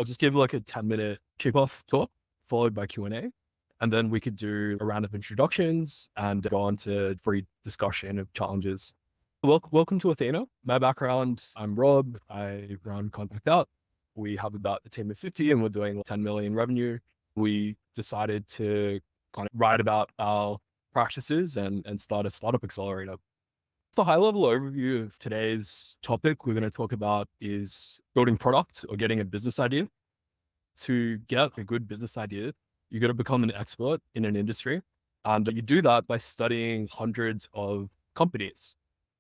I'll just give like a 10-minute kickoff talk followed by Q&A. And then we could do a round of introductions and go on to free discussion of challenges. Welcome to Athena. My background, I'm Rob. I run Contact Out. We have about a team of 50 and we're doing 10 million revenue. We decided to kind of write about our practices and start a startup accelerator. The high level overview of today's topic we're going to talk about is building product or getting a business idea. To get a good business idea, you got to become an expert in an industry. And you do that by studying hundreds of companies.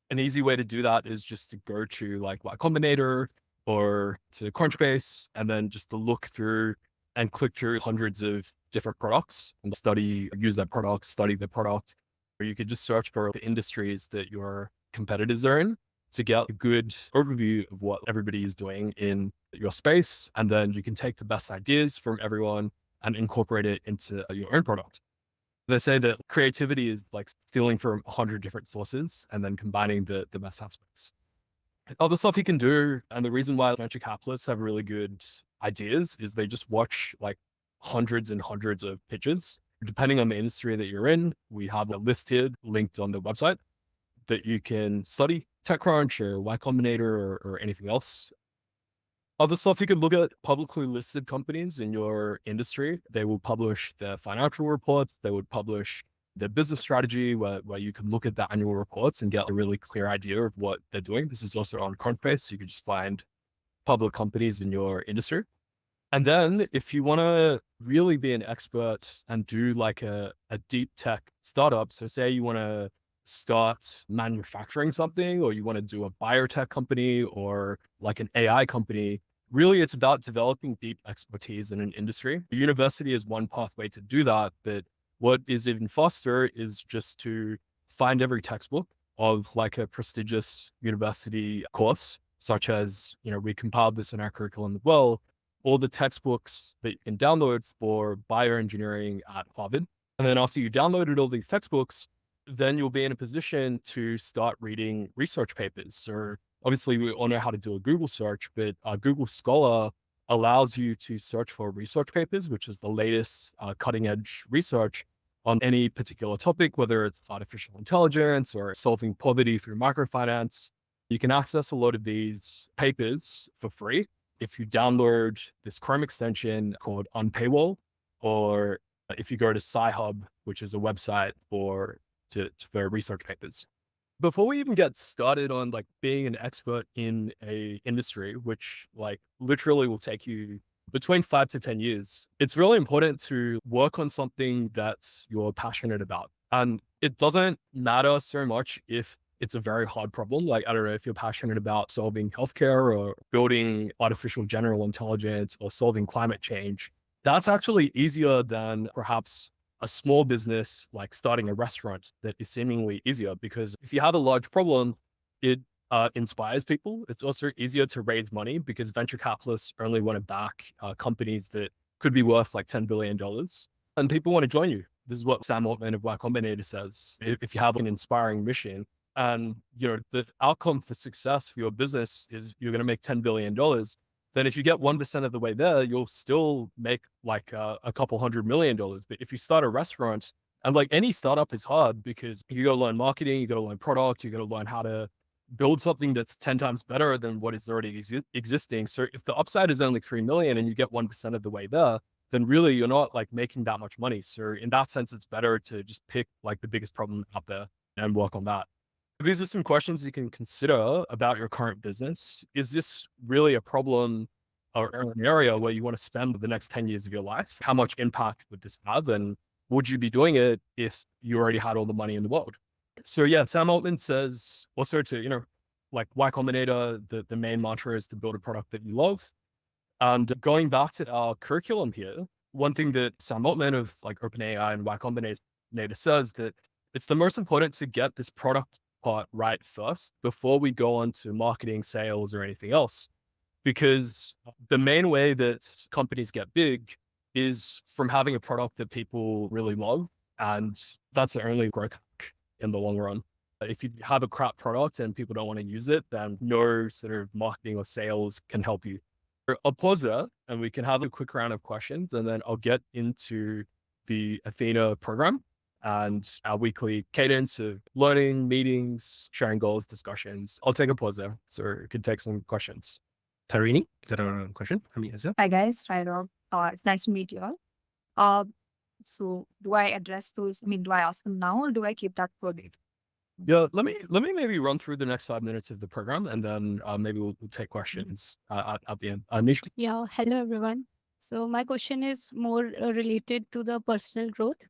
An easy way to do that is just to go to like Y Combinator or to Crunchbase and then just to look through and click through hundreds of different products and use that product, study the product. Or you could just search for the industries that your competitors are in to get a good overview of what everybody is doing in your space. And then you can take the best ideas from everyone and incorporate it into your own product. They say that creativity is like stealing from 100 different sources and then combining the best aspects. Other stuff you can do, and the reason why venture capitalists have really good ideas is they just watch like hundreds and hundreds of pitches. Depending on the industry that you're in, we have a list here linked on the website that you can study, TechCrunch or Y Combinator or anything else. Other stuff you can look at, publicly listed companies in your industry. They will publish their financial reports. They would publish their business strategy where you can look at the annual reports and get a really clear idea of what they're doing. This is also on Crunchbase. So you can just find public companies in your industry. And then if you want to really be an expert and do like a deep tech startup, so say you want to start manufacturing something or you want to do a biotech company or like an AI company, really it's about developing deep expertise in an industry. The university is one pathway to do that, but what is even faster is just to find every textbook of like a prestigious university course, such as, we compiled this in our curriculum as well, all the textbooks that you can download for bioengineering at Harvard. And then after you downloaded all these textbooks, then you'll be in a position to start reading research papers. So obviously we all know how to do a Google search, but Google Scholar allows you to search for research papers, which is the latest cutting edge research on any particular topic, whether it's artificial intelligence or solving poverty through microfinance. You can access a lot of these papers for free if you download this Chrome extension called Unpaywall, or if you go to Sci-Hub, which is a website for research papers. Before we even get started on like being an expert in a industry, which like literally will take you between 5 to 10 years, it's really important to work on something that you're passionate about. And it doesn't matter so much if it's a very hard problem. Like, I don't know if you're passionate about solving healthcare or building artificial general intelligence or solving climate change. That's actually easier than perhaps a small business, like starting a restaurant, that is seemingly easier, because if you have a large problem, it inspires people. It's also easier to raise money because venture capitalists only want to back companies that could be worth like $10 billion, and people want to join you. This is what Sam Altman of Y Combinator says. If you have an inspiring mission and the outcome for success for your business is you're going to make $10 billion, then if you get 1% of the way there, you'll still make like a couple $100 million. But if you start a restaurant, and like any startup is hard because you got to learn marketing, you got to learn product, you got to learn how to build something that's 10 times better than what is already existing. So if the upside is only 3 million and you get 1% of the way there, then really you're not like making that much money. So in that sense, it's better to just pick like the biggest problem out there and work on that. These are some questions you can consider about your current business. Is this really a problem or an area where you want to spend the next 10 years of your life? How much impact would this have? And would you be doing it if you already had all the money in the world? So yeah, Sam Altman says also to, like Y Combinator, the main mantra is to build a product that you love. And going back to our curriculum here, one thing that Sam Altman of like OpenAI and Y Combinator says that it's the most important to get this product part right first before we go on to marketing, sales, or anything else. Because the main way that companies get big is from having a product that people really love. And that's the only growth hack in the long run. If you have a crap product and people don't want to use it, then no sort of marketing or sales can help you. I'll pause there and we can have a quick round of questions and then I'll get into the Athena program and our weekly cadence of learning, meetings, sharing goals, discussions. I'll take a pause there so we can take some questions. Tarini, got a question? Azia. Hi guys, hi Rob. It's nice to meet you all. Uh, so do I address those? I mean, do I ask them now or do I keep that for later? Yeah, let me maybe run through the next 5 minutes of the program and then maybe we'll take questions at the end. Nisha? Yeah, hello everyone. So my question is more related to the personal growth.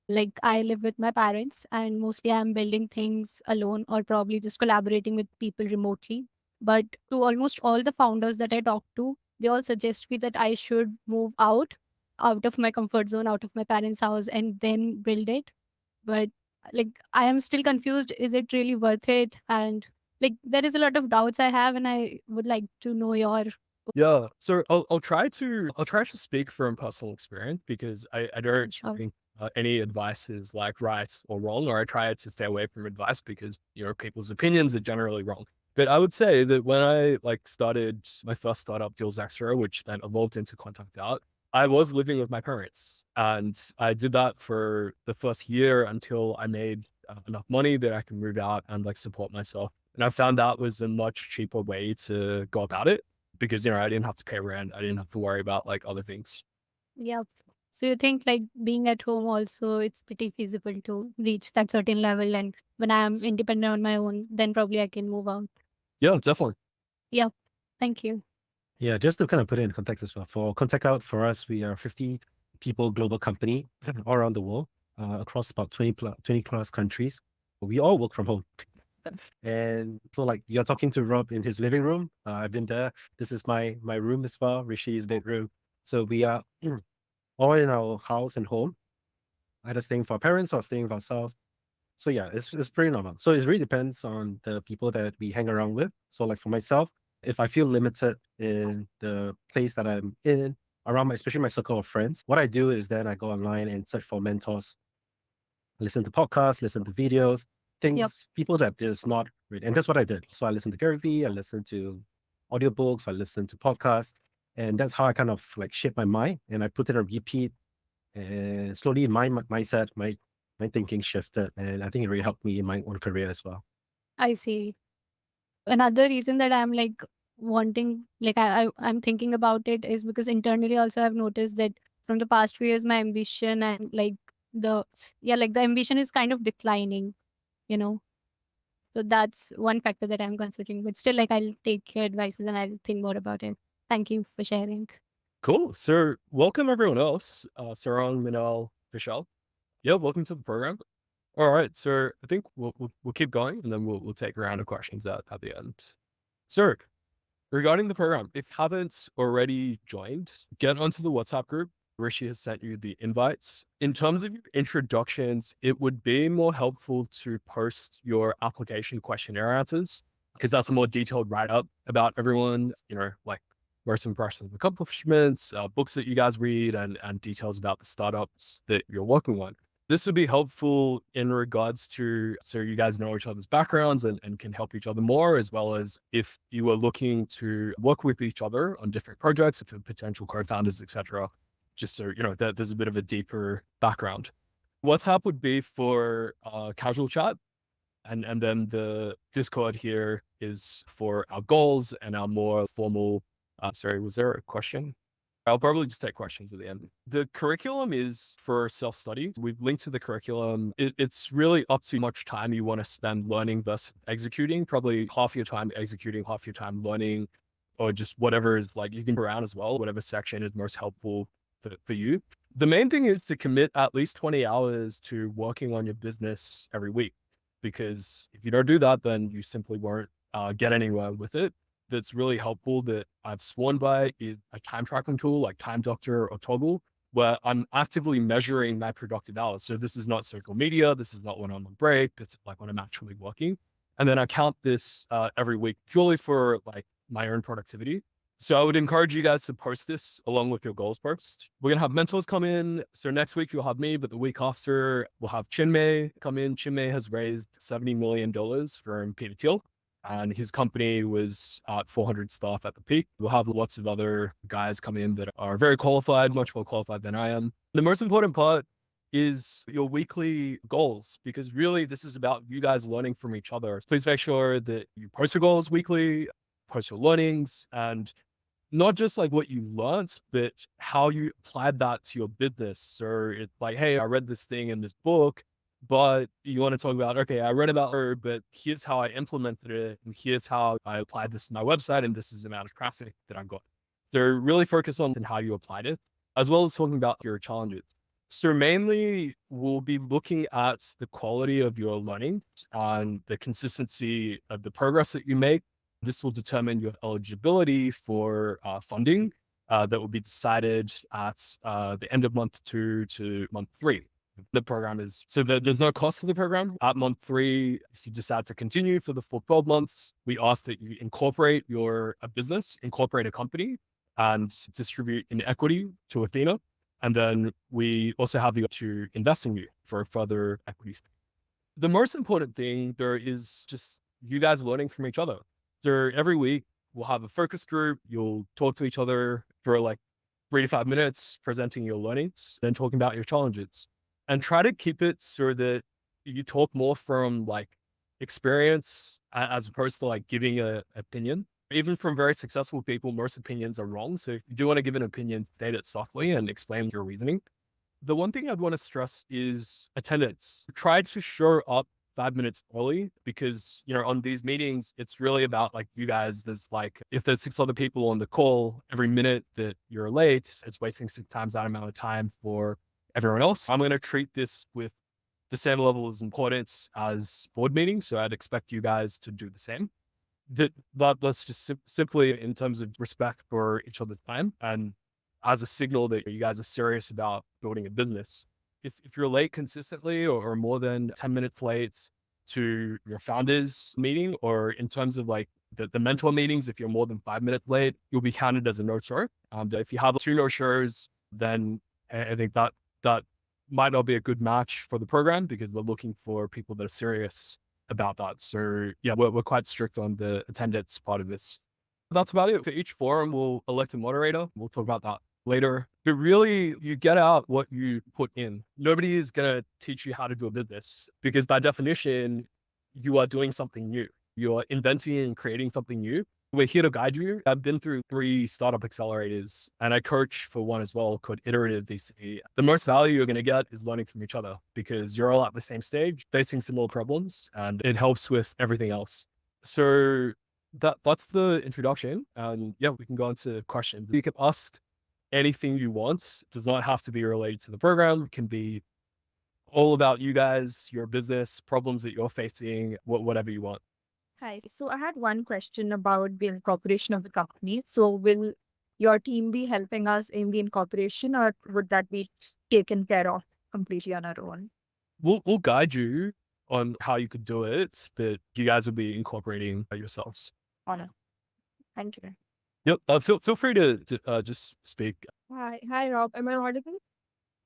Like I live with my parents and mostly I'm building things alone or probably just collaborating with people remotely. But to almost all the founders that I talk to, they all suggest me that I should move out of my comfort zone, out of my parents' house and then build it. But like I am still confused. Is it really worth it? And like there is a lot of doubts I have and I would like to know your. Yeah. So I'll try to speak from personal experience because I don't Sure. think any advice is like right or wrong, or I try to stay away from advice because people's opinions are generally wrong. But I would say that when I started my first startup, Deals Extra, which then evolved into Contact Out, I was living with my parents, and I did that for the first year until I made enough money that I can move out and support myself. And I found that was a much cheaper way to go about it because I didn't have to pay rent, I didn't have to worry about other things. Yeah. So you think like being at home also it's pretty feasible to reach that certain level and when I am independent on my own, then probably I can move out. Yeah, definitely. Yeah. Thank you. Yeah, just to kind of put it in context as well. For Contact Out, for us, we are 50 people global company all around the world, across about 20 plus countries. We all work from home. And so you're talking to Rob in his living room. I've been there. This is my room as well, Rishi's bedroom. So we are all in our house and home, either staying with our parents or staying with ourselves. So yeah, it's pretty normal. So it really depends on the people that we hang around with. So for myself, if I feel limited in the place that I'm in, around especially my circle of friends, what I do is then I go online and search for mentors, listen to podcasts, listen to videos, things, people that is not read. And that's what I did. So I listened to Gary Vee, I listened to audiobooks, I listened to podcasts, and that's how I kind of shape my mind and I put it on repeat. And slowly my mindset, my thinking shifted. And I think it really helped me in my own career as well. I see. Another reason that I'm wanting, I'm thinking about it is because internally also I've noticed that from the past few years, my ambition and the ambition is kind of declining, you know. So that's one factor that I'm considering. But still, I'll take your advices and I'll think more about it. Thank you for sharing. Cool. So welcome everyone else. Sarang, Minal, Vishal. Yeah, welcome to the program. All right. So I think we'll keep going and then we'll take a round of questions at the end. So regarding the program, if you haven't already joined, get onto the WhatsApp group. Rishi has sent you the invites. In terms of your introductions, it would be more helpful to post your application questionnaire answers because that's a more detailed write-up about everyone, most impressive accomplishments, books that you guys read, and details about the startups that you're working on. This would be helpful in regards to, so you guys know each other's backgrounds and can help each other more, as well as if you are looking to work with each other on different projects, if you're potential co-founders, etc. Just so that there's a bit of a deeper background. WhatsApp would be for casual chat. And then the Discord here is for our goals and our more formal. Sorry, was there a question? I'll probably just take questions at the end. The curriculum is for self-study. We've linked to the curriculum. It's really up to how much time you want to spend learning versus executing. Probably half your time executing, half your time learning, or just whatever is you can go around as well, whatever section is most helpful for you. The main thing is to commit at least 20 hours to working on your business every week, because if you don't do that, then you simply won't get anywhere with it. That's really helpful that I've sworn by is a time tracking tool like Time Doctor or Toggle, where I'm actively measuring my productive hours. So this is not social media. This is not when I'm on break. This is when I'm actually working. And then I count this every week purely for my own productivity. So I would encourage you guys to post this along with your goals post. We're going to have mentors come in. So next week you'll have me, but the week after we'll have Chinmay come in. Chinmay has raised $70 million from Peter Thiel. and his company was at 400 staff at the peak. We'll have lots of other guys come in that are very qualified, much more qualified than I am. The most important part is your weekly goals, because really this is about you guys learning from each other. Please make sure that you post your goals weekly, post your learnings, and not just like what you learned, but how you applied that to your business. So it's like, hey, I read this thing in this book, but you want to talk about, okay, I read about her, but here's how I implemented it. And here's how I applied this to my website. And this is the amount of traffic that I got. They're really focused on how you applied it, as well as talking about your challenges. So mainly we'll be looking at the quality of your learning and the consistency of the progress that you make. This will determine your eligibility for funding that will be decided at the end of month 2 to month 3. The program is, so there's no cost for the program. At month 3, if you decide to continue for the full 12 months, we ask that you incorporate a business, incorporate a company, and distribute in equity to Athena. And then we also have the option to invest in you for further equity. The most important thing there is just you guys learning from each other. Every week we'll have a focus group. You'll talk to each other for like 3 to 5 minutes, presenting your learnings, then talking about your challenges, and try to keep it so that you talk more from like experience as opposed to like giving an opinion. Even from very successful people, most opinions are wrong. So if you do want to give an opinion, state it softly and explain your reasoning. The one thing I'd want to stress is attendance. Try to show up 5 minutes early, because, on these meetings, it's really about like you guys. There's like, if there's 6 other people on the call, every minute that you're late, it's wasting 6 times that amount of time for everyone else. I'm going to treat this with the same level of importance as board meetings. So I'd expect you guys to do the same. That's just simply in terms of respect for each other's time and as a signal that you guys are serious about building a business. If you're late consistently or more than 10 minutes late to your founders meeting, or in terms of like the mentor meetings, if you're more than 5 minutes late, you'll be counted as a no-show. If you have 2 no-shows, then I think that might not be a good match for the program, because we're looking for people that are serious about that. So yeah, we're quite strict on the attendance part of this. That's about it. For each forum, we'll elect a moderator. We'll talk about that later. But really, you get out what you put in. Nobody is going to teach you how to do a business, because by definition, you are doing something new. You are inventing and creating something new. We're here to guide you. I've been through 3 startup accelerators, and I coach for one as well called Iterative VC. The most value you're going to get is learning from each other, because you're all at the same stage, facing similar problems, and it helps with everything else. So that's the introduction. And yeah, we can go on to questions. You can ask anything you want. It does not have to be related to the program. It can be all about you guys, your business, problems that you're facing, whatever you want. Hi. So I had one question about the incorporation of the company. So will your team be helping us in the incorporation, or would that be taken care of completely on our own? We'll guide you on how you could do it, but you guys will be incorporating yourselves. Honor. Thank you. Yep. Feel free to just speak. Hi, Rob. Am I audible?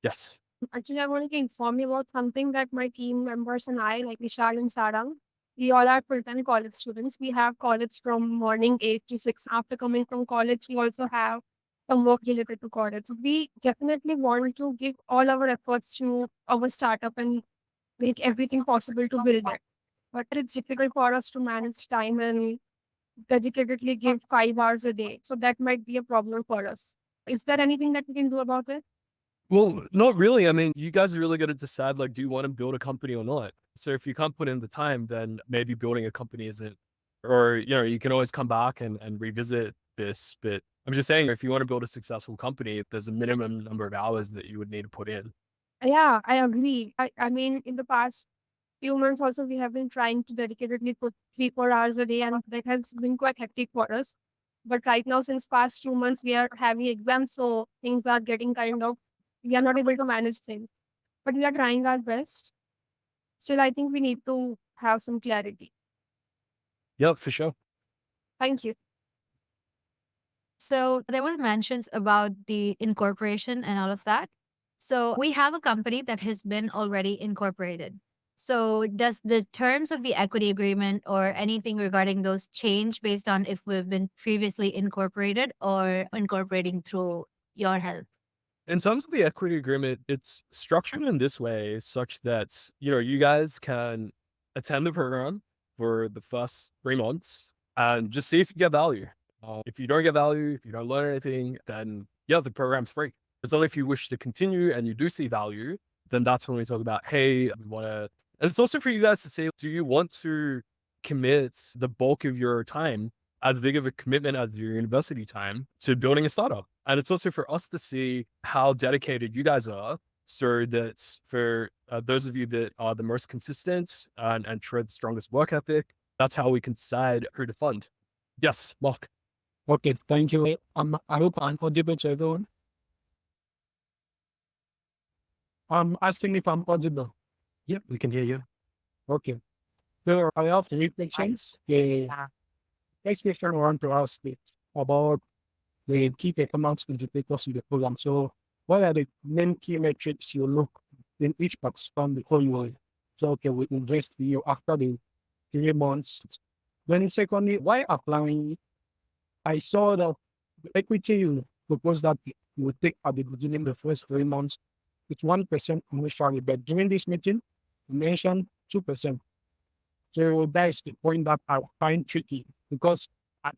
Yes. Actually, I wanted to inform you about something that my team members and I, like Vishal and Sarang, we all are full-time college students. We have college from morning 8 to 6. After coming from college, we also have some work related to college. So we definitely want to give all our efforts to our startup and make everything possible to build it. But it's difficult for us to manage time and dedicatedly give 5 hours a day. So that might be a problem for us. Is there anything that we can do about it? Well, not really. I mean, you guys are really going to decide, like, do you want to build a company or not? So if you can't put in the time, then maybe building a company isn't, or, you can always come back and revisit this. But I'm just saying, if you want to build a successful company, there's a minimum number of hours that you would need to put in. Yeah, I agree. I mean, in the past few months also, we have been trying to dedicatedly put 3-4 hours a day, and that has been quite hectic for us. But right now, since past 2 months, we are having exams, so things are getting we are not able to manage things. But we are trying our best. Still, I think we need to have some clarity. Yep, for sure. Thank you. So there was mentions about the incorporation and all of that. So we have a company that has been already incorporated. So does the terms of the equity agreement or anything regarding those change based on if we've been previously incorporated or incorporating through your help? In terms of the equity agreement, it's structured in this way such that, you guys can attend the program for the first 3 months and just see if you get value. If you don't get value, if you don't learn anything, then yeah, the program's free. It's only if you wish to continue and you do see value, then that's when we talk about, hey, we want to, and it's also for you guys to say, do you want to commit the bulk of your time, as big of a commitment as your university time, to building a startup? And it's also for us to see how dedicated you guys are, so that for those of you that are the most consistent and show the strongest work ethic, that's how we can decide who to fund. Yes, Mark. Okay, thank you. I hope I'm audible to everyone. I'm asking if I'm audible. Yep, we can hear you. Okay. So I have three questions. The next question I want to ask is about the key performance indicators in the program. So what are the main key metrics you look in each participant before you will? So okay, we invest in you after the 3 months. Then secondly, why applying? I saw that the equity you proposed that you would take at the beginning the first 3 months with 1% initially, but during this meeting, you mentioned 2%. So that is the point that I find tricky, because at,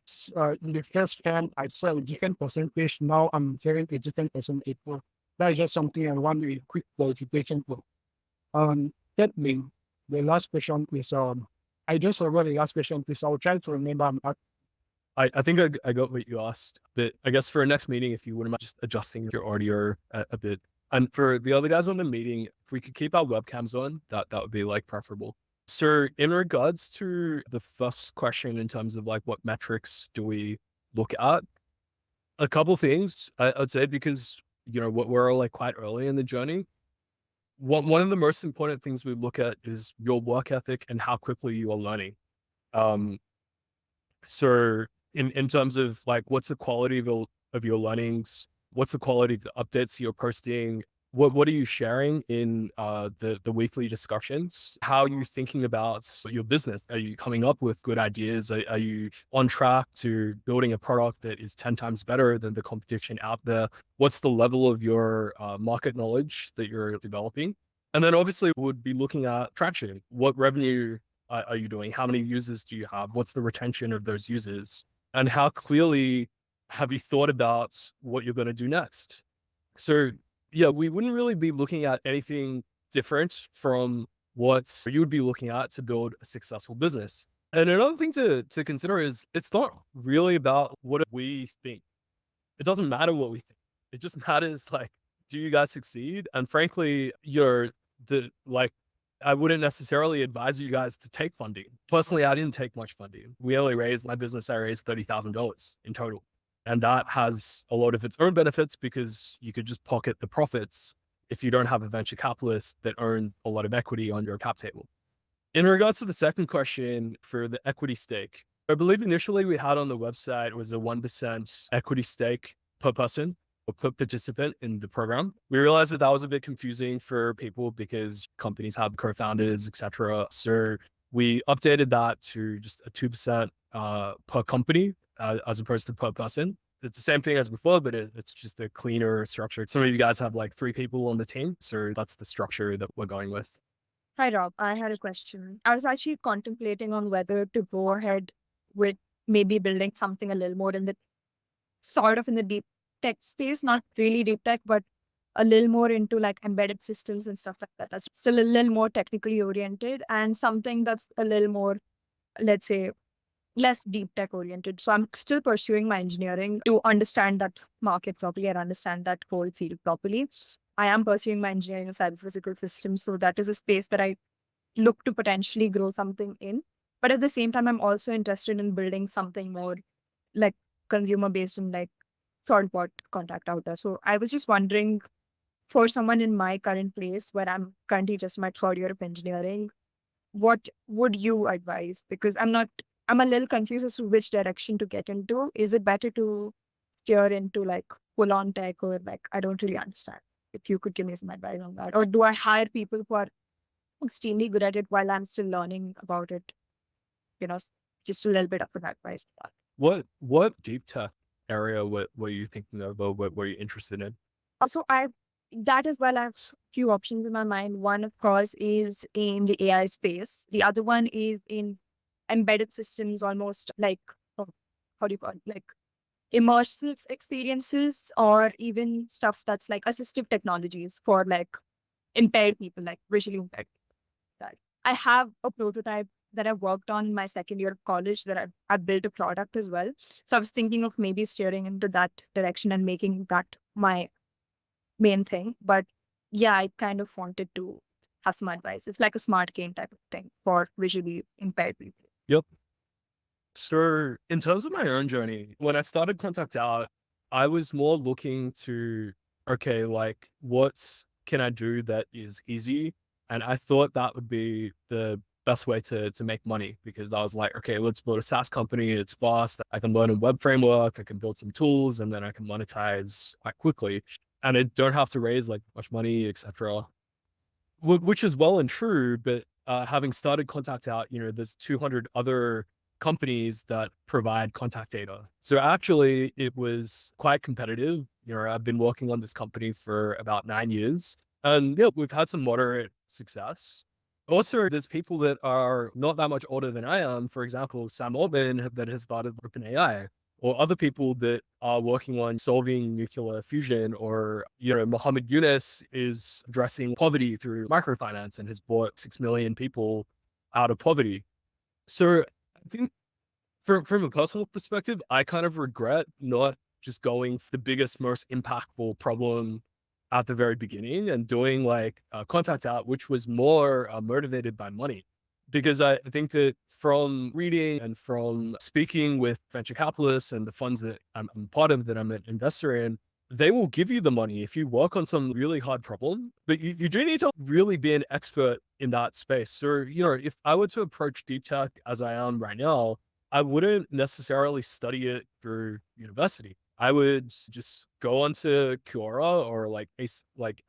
in the first hand, I saw a different percentage. Now I'm hearing a different percentage. So that is just something I want a quick clarification for. Thirdly, the last question is, I just forgot the last question, please. I'll try to remember. I think I got what you asked, but I guess for our next meeting, if you wouldn't mind just adjusting your audio a bit. And for the other guys on the meeting, if we could keep our webcams on, that would be like preferable. So in regards to the first question, in terms of like what metrics do we look at, a couple things I'd say, because we're like quite early in the journey. One of the most important things we look at is your work ethic and how quickly you are learning. So in terms of like, what's the quality of your learnings? What's the quality of the updates you're posting? What are you sharing in the weekly discussions? How are you thinking about your business? Are you coming up with good ideas? Are you on track to building a product that is 10 times better than the competition out there? What's the level of your market knowledge that you're developing? And then obviously would be looking at traction. What revenue are you doing? How many users do you have? What's the retention of those users? And how clearly have you thought about what you're going to do next? So yeah, we wouldn't really be looking at anything different from what you would be looking at to build a successful business. And another thing to consider is, it's not really about what we think. It doesn't matter what we think. It just matters, like, do you guys succeed? And frankly, I wouldn't necessarily advise you guys to take funding. Personally, I didn't take much funding. I raised $30,000 in total. And that has a lot of its own benefits, because you could just pocket the profits if you don't have a venture capitalist that own a lot of equity on your cap table. In regards to the second question for the equity stake, I believe initially we had on the website was a 1% equity stake per person or per participant in the program. We realized that was a bit confusing for people, because companies have co-founders, etc. So we updated that to just a 2% per company, as opposed to per person. It's the same thing as before, but it's just a cleaner structure. Some of you guys have like 3 people on the team, so that's the structure that we're going with. Hi, Rob. I had a question. I was actually contemplating on whether to go ahead with maybe building something a little more in the deep tech space, not really deep tech, but a little more into like embedded systems and stuff like that. That's still a little more technically oriented, and something that's a little more, let's say, less deep tech oriented. So I'm still pursuing my engineering to understand that market properly and understand that whole field properly. I am pursuing my engineering in cyber physical systems. So that is a space that I look to potentially grow something in. But at the same time, I'm also interested in building something more like consumer based and like thoughtbot contact out there. So I was just wondering, for someone in my current place where I'm currently just my 3rd year of engineering, what would you advise? Because I'm a little confused as to which direction to get into. Is it better to steer into like full on tech, or like, I don't really understand. If you could give me some advice on that. Or do I hire people who are extremely good at it while I'm still learning about it. Just a little bit of an advice. What deep tech area were you thinking of, or what were you interested in? Also, that as well, I have a few options in my mind. One, of course, is in the AI space. The other one is in embedded systems, almost like, how do you call it? Like immersive experiences, or even stuff that's like assistive technologies for like impaired people, like visually impaired. That I have a prototype that I worked on in my second year of college that I built a product as well. So I was thinking of maybe steering into that direction and making that my main thing. But yeah, I kind of wanted to have some advice. It's like a smart game type of thing for visually impaired people. Yep. So in terms of my own journey, when I started Contact Out, I was more looking to, okay, like what can I do that is easy? And I thought that would be the best way to make money, because I was like, okay, let's build a SaaS company. It's fast. I can learn a web framework. I can build some tools, and then I can monetize quite quickly. And I don't have to raise like much money, etc. Which is well and true, but having started Contact Out, there's 200 other companies that provide contact data. So actually, it was quite competitive. I've been working on this company for about 9 years, and yeah, we've had some moderate success. Also, there's people that are not that much older than I am. For example, Sam Altman that has started OpenAI, or other people that are working on solving nuclear fusion, or, Mohammed Yunus is addressing poverty through microfinance and has brought 6 million people out of poverty. So I think from a personal perspective, I kind of regret not just going for the biggest, most impactful problem at the very beginning and doing like Contact Out, which was more motivated by money. Because I think that from reading and from speaking with venture capitalists and the funds that I'm part of, that I'm an investor in, they will give you the money if you work on some really hard problem, but you do need to really be an expert in that space. So, if I were to approach deep tech as I am right now, I wouldn't necessarily study it through university. I would just go onto Quora, or like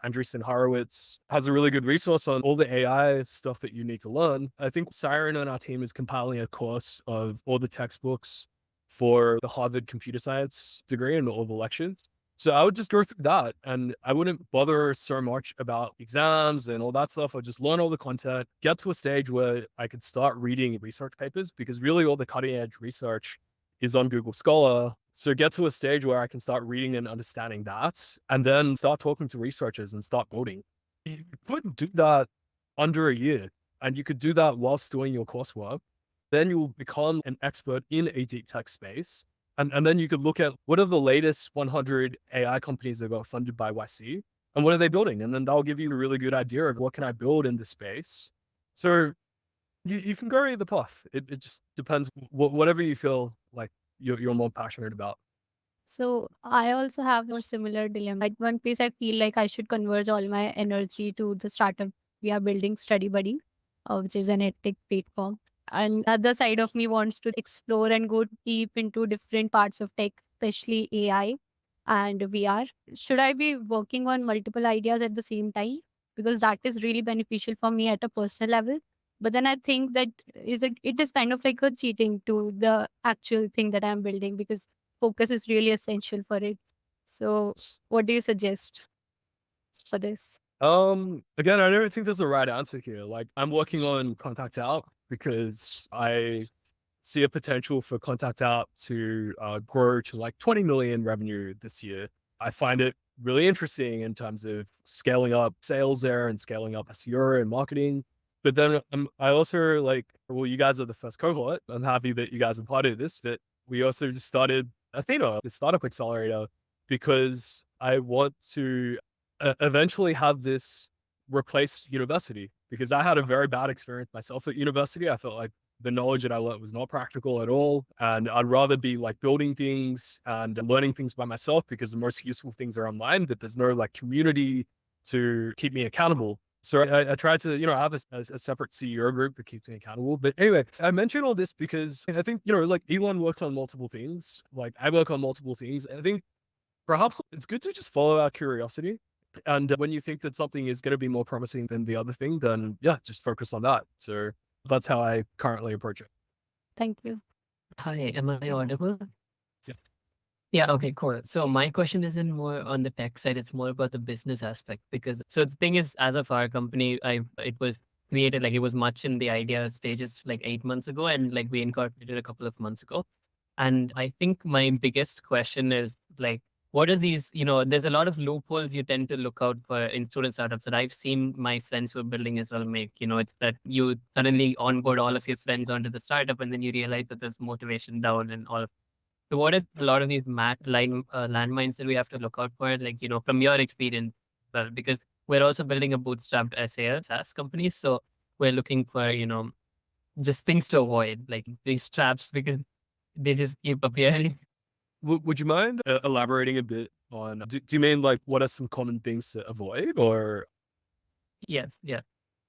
Andreessen Horowitz has a really good resource on all the AI stuff that you need to learn. I think Siren on our team is compiling a course of all the textbooks for the Harvard computer science degree and all the lectures. So I would just go through that, and I wouldn't bother so much about exams and all that stuff. I'd just learn all the content, get to a stage where I could start reading research papers, because really all the cutting edge research is on Google Scholar. So get to a stage where I can start reading and understanding that, and then start talking to researchers and start building. You couldn't do that under a year, and you could do that whilst doing your coursework. Then you'll become an expert in a deep tech space. And then you could look at what are the latest 100 AI companies that got funded by YC, and what are they building? And then that'll give you a really good idea of what can I build in this space. So you can go either path. It just depends whatever you feel like you're more passionate about. So I also have a similar dilemma. At one place, I feel like I should converge all my energy to the startup we are building, Study Buddy, which is an edtech platform. And the other side of me wants to explore and go deep into different parts of tech, especially AI and VR. Should I be working on multiple ideas at the same time? Because that is really beneficial for me at a personal level. But then I think that it is kind of like a cheating to the actual thing that I'm building, because focus is really essential for it. So what do you suggest for this? Again, I don't think there's a right answer here. Like, I'm working on Contact Out because I see a potential for Contact Out to grow to like 20 million revenue this year. I find it really interesting in terms of scaling up sales there and scaling up SEO and marketing. But then I also well, you guys are the first cohort. I'm happy that you guys are part of this, but we also just started Athena, the startup accelerator, because I want to eventually have this replace university, because I had a very bad experience myself at university. I felt like the knowledge that I learned was not practical at all. And I'd rather be like building things and learning things by myself, because the most useful things are online, but there's no like community to keep me accountable. So I tried to, have a separate CEO group that keeps me accountable. But anyway, I mention all this because I think, like Elon works on multiple things. Like I work on multiple things. I think perhaps it's good to just follow our curiosity And when you think that something is going to be more promising than the other thing, then yeah, just focus on that. So that's how I currently approach it. Thank you. Hi, am I audible? Yeah. Yeah, okay, cool. So my question isn't more on the tech side, it's more about the business aspect because so the thing is, as of our company, it was created like it was much in the idea stages like 8 months ago, and like we incorporated a couple of months ago. And I think my biggest question is like, what are these, there's a lot of loopholes you tend to look out for in student startups that I've seen my friends who are building as well make. It's that you suddenly onboard all of your friends onto the startup and then you realize that there's motivation down and all of. So what are a lot of these landmines that we have to look out for, like, from your experience? Well, because we're also building a bootstrapped SaaS company. So we're looking for, just things to avoid, like these traps, because they just keep appearing. Would you mind elaborating a bit on, do you mean like what are some common things to avoid, or? Yes, yeah.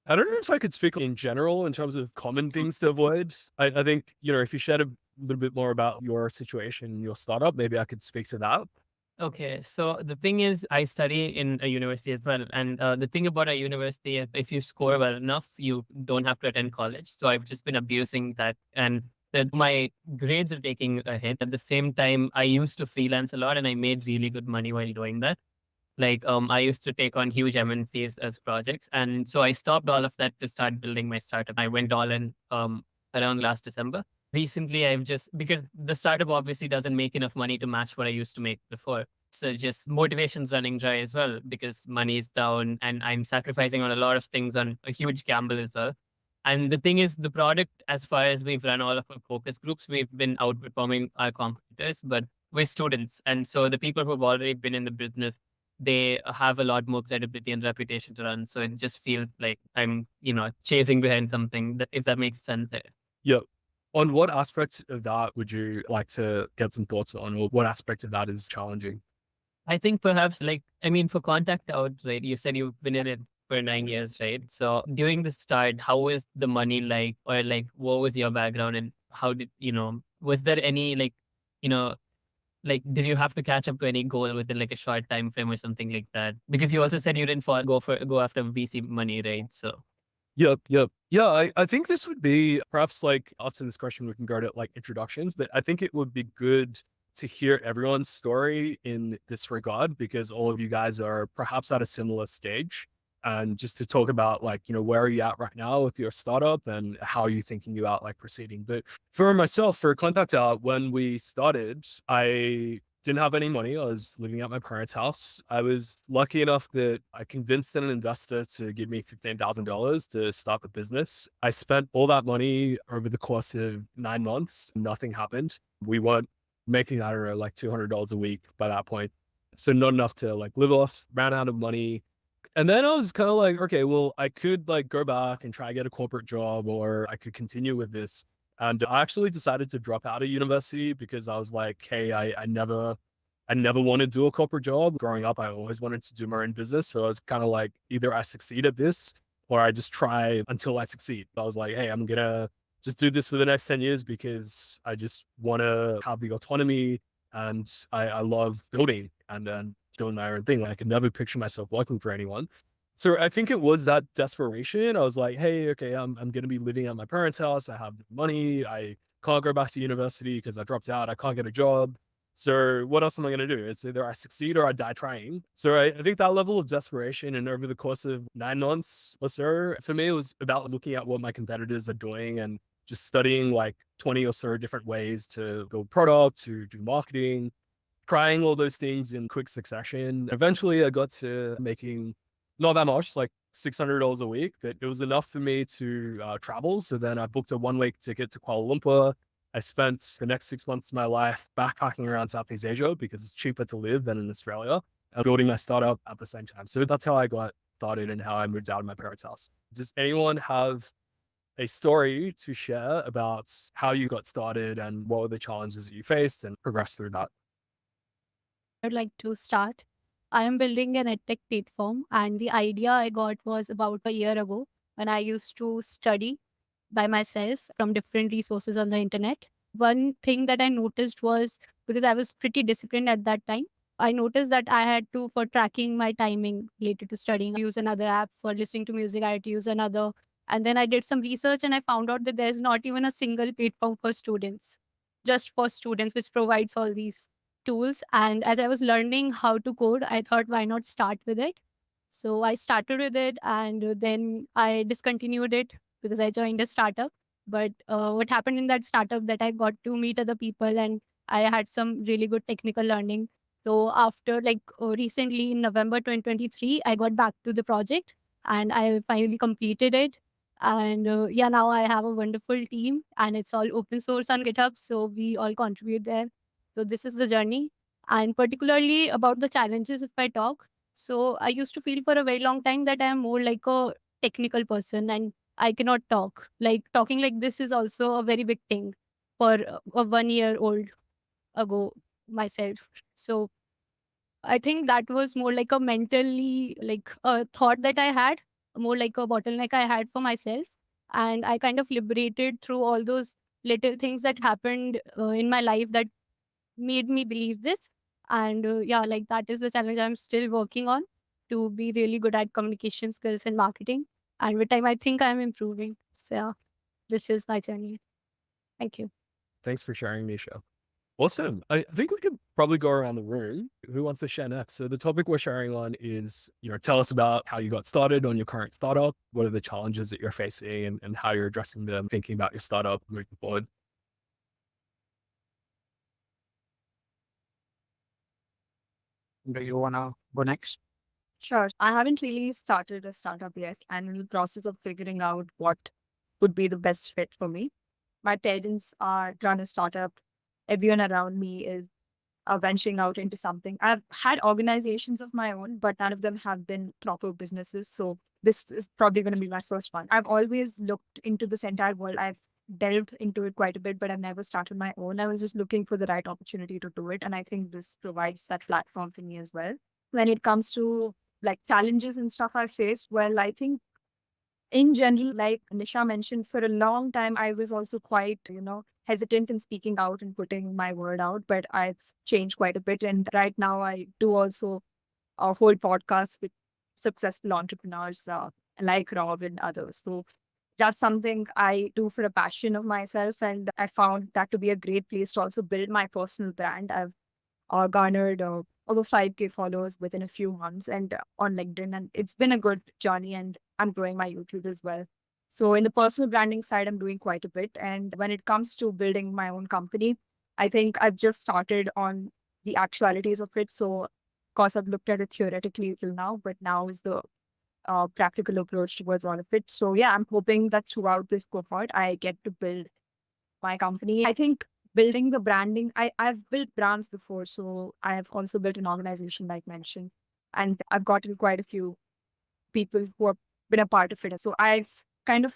I don't know if I could speak in general in terms of common things to avoid. I think, if you shared a little bit more about your situation, your startup, maybe I could speak to that. Okay, so the thing is, I study in a university as well. And the thing about a university is if you score well enough, you don't have to attend college. So I've just been abusing that. And my grades are taking a hit. At the same time, I used to freelance a lot and I made really good money while doing that. Like, I used to take on huge MNCs as projects. And so I stopped all of that to start building my startup. I went all in around last December. Recently, I've just, because the startup obviously doesn't make enough money to match what I used to make before. So just motivation's running dry as well because money is down and I'm sacrificing on a lot of things on a huge gamble as well. And the thing is, the product, as far as we've run all of our focus groups, we've been outperforming our competitors, but we're students. And so the people who've already been in the business, they have a lot more credibility and reputation to run. So it just feels like I'm, chasing behind something, that, if that makes sense. Yeah. On what aspect of that would you like to get some thoughts on, or what aspect of that is challenging? I think perhaps for Contact Out, right? You said you've been in it for 9 years, right? So during the start, how was the money like, or like, what was your background and how did, was there any did you have to catch up to any goal within like a short time frame or something like that? Because you also said you didn't go after VC money, right? So. Yep. Yeah, I think this would be perhaps like after this question, we can go to like introductions, but I think it would be good to hear everyone's story in this regard because all of you guys are perhaps at a similar stage. And just to talk about like, where are you at right now with your startup and how are you thinking about like proceeding? But for myself, for Contact Out, when we started, I didn't have any money. I was living at my parents' house. I was lucky enough that I convinced an investor to give me $15,000 to start the business. I spent all that money over the course of 9 months. Nothing happened. We weren't making that around like $200 a week by that point. So not enough to like live off, ran out of money. And then I was kind of like, okay, well, I could like go back and try to get a corporate job, or I could continue with this. And I actually decided to drop out of university because I was like, hey, I never wanted to do a corporate job. Growing up, I always wanted to do my own business. So I was kind of like, either I succeed at this or I just try until I succeed. I was like, hey, I'm going to just do this for the next 10 years because I just want to have the autonomy and I love building and doing my own thing. I could never picture myself working for anyone. So I think it was that desperation. I was like, hey, okay, I'm going to be living at my parents' house. I have money. I can't go back to university because I dropped out. I can't get a job. So what else am I going to do? It's either I succeed or I die trying. So I think that level of desperation, and over the course of 9 months or so, for me, it was about looking at what my competitors are doing and just studying like 20 or so different ways to build product, to do marketing, trying all those things in quick succession. Eventually I got to making not that much, like $600 a week, but it was enough for me to travel. So then I booked a 1-week ticket to Kuala Lumpur. I spent the next 6 months of my life backpacking around Southeast Asia because it's cheaper to live than in Australia, and building my startup at the same time. So that's how I got started and how I moved out of my parents' house. Does anyone have a story to share about how you got started and what were the challenges that you faced and progressed through that? I'd like to start. I am building an edtech platform, and the idea I got was about a year ago when I used to study by myself from different resources on the internet. One thing that I noticed was because I was pretty disciplined at that time, I noticed that I had to, for tracking my timing related to studying, use another app. For listening to music, I had to use another. And then I did some research and I found out that there's not even a single platform for students, just for students, which provides all these tools. And as I was learning how to code, I thought, why not start with it? So I started with it and then I discontinued it because I joined a startup. But what happened in that startup, that I got to meet other people and I had some really good technical learning. So after recently in November 2023, I got back to the project and I finally completed it. And yeah, now I have a wonderful team and it's all open source on GitHub. So we all contribute there. So this is the journey. And particularly about the challenges, if I talk, so I used to feel for a very long time that I am more like a technical person and I cannot talk. Like talking like this is also a very big thing for a 1 year old ago myself. So I think that was more like a mentally like a thought that I had, more like a bottleneck I had for myself. And I kind of liberated through all those little things that happened in my life that made me believe this. And yeah, like that is the challenge I'm still working on, to be really good at communication skills and marketing. And with time, I think I'm improving. So yeah, this is my journey. Thank you. Thanks for sharing, Nisha. Awesome. I think we could probably go around the room. Who wants to share next? So the topic we're sharing on is, tell us about how you got started on your current startup. What are the challenges that you're facing and how you're addressing them, thinking about your startup moving forward. Do you wanna go next? Sure. I haven't really started a startup yet. I'm in the process of figuring out what would be the best fit for me. My parents are run a startup. Everyone around me is venturing out into something. I've had organizations of my own, but none of them have been proper businesses. So this is probably going to be my first one. I've always looked into this entire world. I've delved into it quite a bit, but I've never started my own. I was just looking for the right opportunity to do it. And I think this provides that platform for me as well. When it comes to like challenges and stuff I faced, well, I think in general, like Nisha mentioned, for a long time, I was also quite, hesitant in speaking out and putting my word out, but I've changed quite a bit. And right now I do also hold podcasts with successful entrepreneurs like Rob and others. So that's something I do for a passion of myself. And I found that to be a great place to also build my personal brand. I've garnered over 5K followers within a few months and on LinkedIn. And it's been a good journey and I'm growing my YouTube as well. So in the personal branding side, I'm doing quite a bit. And when it comes to building my own company, I think I've just started on the actualities of it. So of course, I've looked at it theoretically till now, but now is the practical approach towards all of it. So yeah, I'm hoping that throughout this cohort, I get to build my company. I think building the branding, I've built brands before. So I have also built an organization like mentioned, and I've gotten quite a few people who have been a part of it. So I've kind of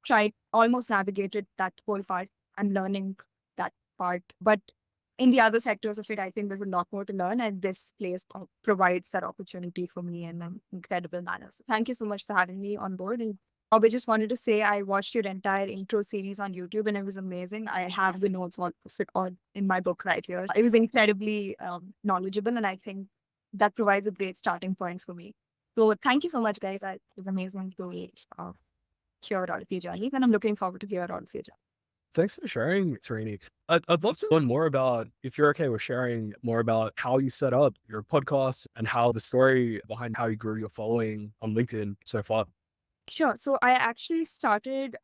tried, almost navigated that whole part. I'm learning that part. But in the other sectors of it, I think there's a lot more to learn. And this place provides that opportunity for me in an incredible manner. So thank you so much for having me on board. And I just wanted to say I watched your entire intro series on YouTube and it was amazing. I have the notes all posted on in my book right here. It was incredibly knowledgeable and I think that provides a great starting point for me. So thank you so much, guys. It was amazing to hear all of your journeys and I'm looking forward to hear all of your journeys. Thanks for sharing, Sarinik. I'd love to learn more about, if you're okay with sharing more about how you set up your podcast and how the story behind how you grew your following on LinkedIn so far. Sure. So I actually started,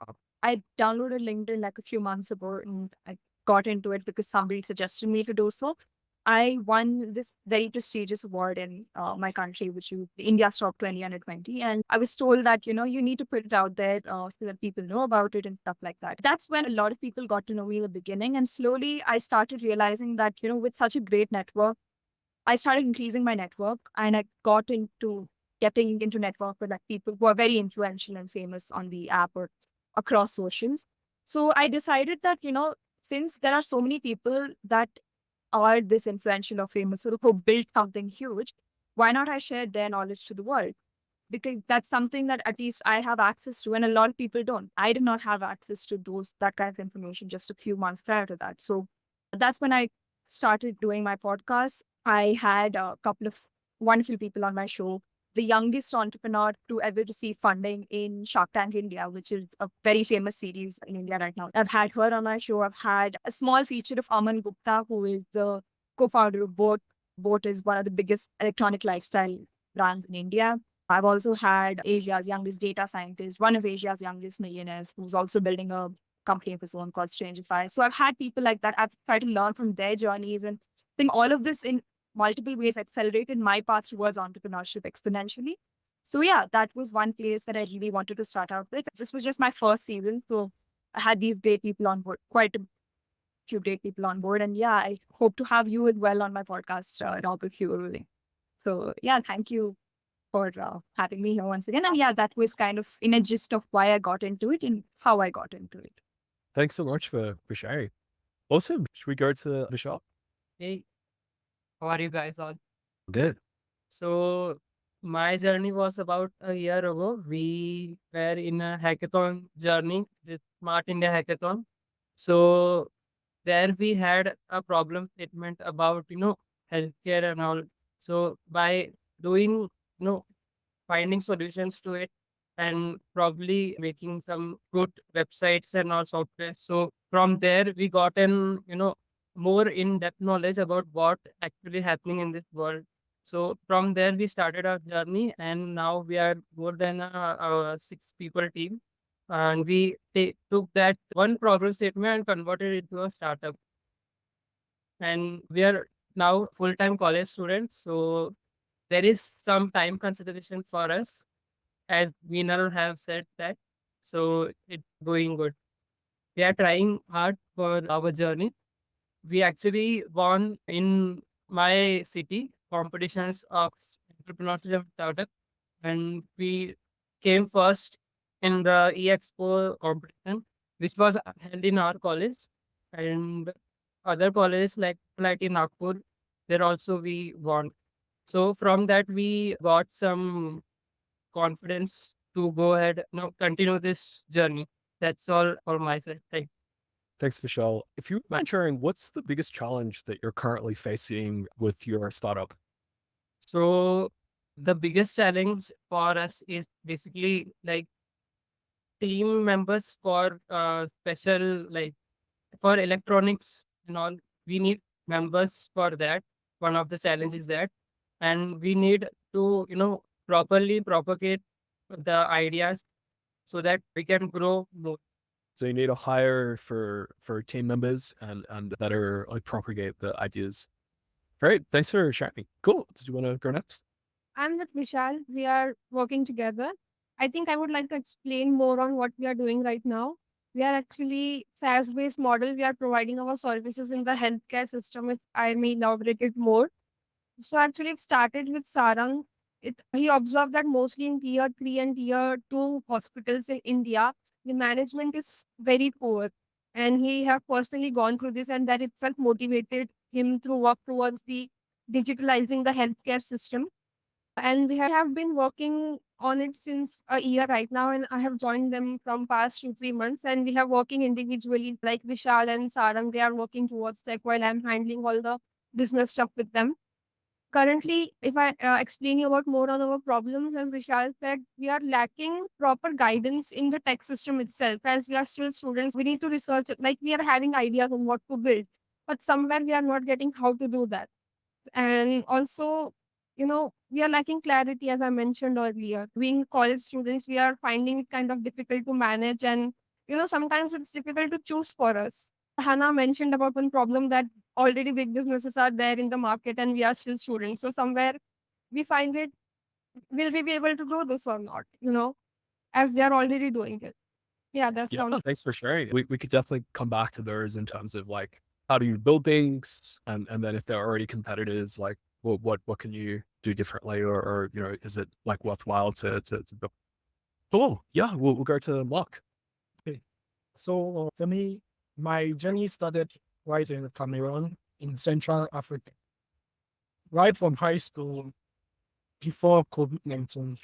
I downloaded LinkedIn like a few months ago and I got into it because somebody suggested me to do so. I won this very prestigious award in my country, which is the India's Top 20 Under 20. And I was told that, you need to put it out there so that people know about it and stuff like that. That's when a lot of people got to know me in the beginning. And slowly I started realizing that, with such a great network, I started increasing my network and I got into getting into network with like people who are very influential and famous on the app or across socials. So I decided that, since there are so many people that are this influential or famous or who built something huge, why not I share their knowledge to the world? Because that's something that at least I have access to and a lot of people don't. I did not have access to that kind of information just a few months prior to that. So that's when I started doing my podcast. I had a couple of wonderful people on my show. The youngest entrepreneur to ever receive funding in Shark Tank India, which is a very famous series in India right now. I've had her on my show. I've had a small feature of Aman Gupta, who is the co-founder of Boat. Boat is one of the biggest electronic lifestyle brands in India. I've also had Asia's youngest data scientist, one of Asia's youngest millionaires, who's also building a company of his own called Strangeify. So I've had people like that. I've tried to learn from their journeys, and I think all of this in multiple ways accelerated my path towards entrepreneurship exponentially. So yeah, that was one place that I really wanted to start out with. This was just my first season. So I had these great people on board, quite a few great people on board. And yeah, I hope to have you as well on my podcast, Robert, if you were willing. So yeah, thank you for having me here once again. And yeah, that was kind of in a gist of why I got into it and how I got into it. Thanks so much for sharing. Awesome. Should we go to Vishal? Hey, how are you guys all? Good. So my journey was about a year ago. We were in a hackathon journey, the Smart India Hackathon. So there we had a problem statement about, healthcare and all. So by doing, finding solutions to it and probably making some good websites and all software. So from there we got an, more in-depth knowledge about what actually happening in this world. So from there we started our journey, and now we are more than a 6 people team. And we took that one problem statement and converted it into a startup. And we are now full-time college students. So there is some time consideration for us, as Meenal have said that. So it's going good. We are trying hard for our journey. We actually won in my city competitions of entrepreneurship startup, and we came first in the EXPO competition, which was held in our college, and other colleges like IIT Nagpur, there also we won. So from that we got some confidence to go ahead, continue this journey. That's all for my side. Thank you. Thanks, Vishal. If you mind sharing, what's the biggest challenge that you're currently facing with your startup? So the biggest challenge for us is basically like team members for special, like for electronics and all. We need members for that. One of the challenges is that, and we need to properly propagate the ideas so that we can grow more. So you need a hire for team members and better like propagate the ideas. Great. Thanks for sharing. Cool. Did you want to go next? I'm with Vishal. We are working together. I think I would like to explain more on what we are doing right now. We are actually SaaS-based model. We are providing our services in the healthcare system, if I may elaborate it more. So actually it started with Sarang. He observed that mostly in tier 3 and tier 2 hospitals in India, the management is very poor. And he have personally gone through this, and that itself motivated him to work towards the digitalizing the healthcare system. And we have been working on it since a year right now, and I have joined them from past 2-3 months, and we have working individually like Vishal and Sarang. They are working towards tech while I'm handling all the business stuff with them. Currently, if I explain you about more on our problems, as Vishal said, we are lacking proper guidance in the tech system itself. As we are still students, we need to research it. Like we are having ideas on what to build, but somewhere we are not getting how to do that. And also, we are lacking clarity, as I mentioned earlier. Being college students, we are finding it kind of difficult to manage, and sometimes it's difficult to choose for us. Hannah mentioned about one problem that already big businesses are there in the market and we are still students. So somewhere we find it, will we be able to do this or not, as they are already doing it. Yeah, that's Yeah. all. Thanks for sharing. We could definitely come back to those in terms of like how do you build things, and then if they're already competitors, like what can you do differently, or is it like worthwhile to build? Cool. Yeah, we'll go to Mark. So for me, my journey started right in Cameroon in Central Africa. Right from high school, before COVID-19.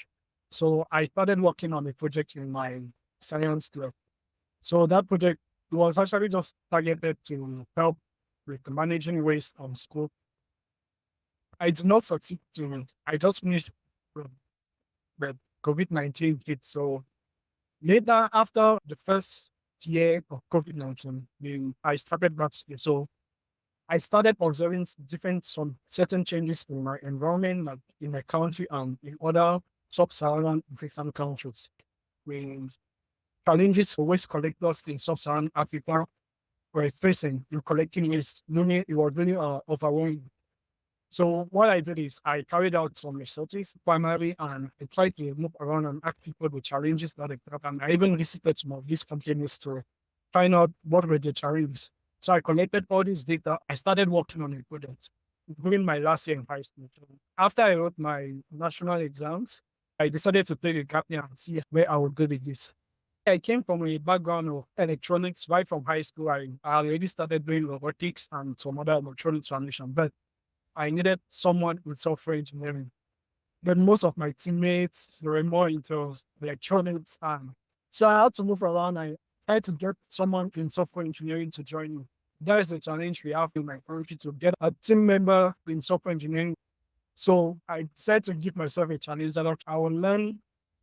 So I started working on a project in my science club. So that project was actually just targeted to help with managing waste on school. I did not succeed to. I just finished with COVID-19 hit. So later, after the first year of COVID-19, I started back school. So I started observing some certain changes in my environment, like in my country and in other sub-Saharan African countries. When challenges for waste collectors in sub-Saharan Africa were facing in collecting waste, it was really overwhelming. So what I did is I carried out some researches primarily, and I tried to move around and ask people the challenges that they have. And I even visited some of these companies to find out what were the challenges. So I collected all this data. I started working on a project during my last year in high school. So after I wrote my national exams, I decided to take a gap year and see where I would go with this. I came from a background of electronics. Right from high school, I already started doing robotics and some other electronics transition, but I needed someone with software engineering. But most of my teammates were more into electronics. So I had to move around. I tried to get someone in software engineering to join me. That is a challenge we have in my country, to get a team member in software engineering. So I decided to give myself a challenge that I will learn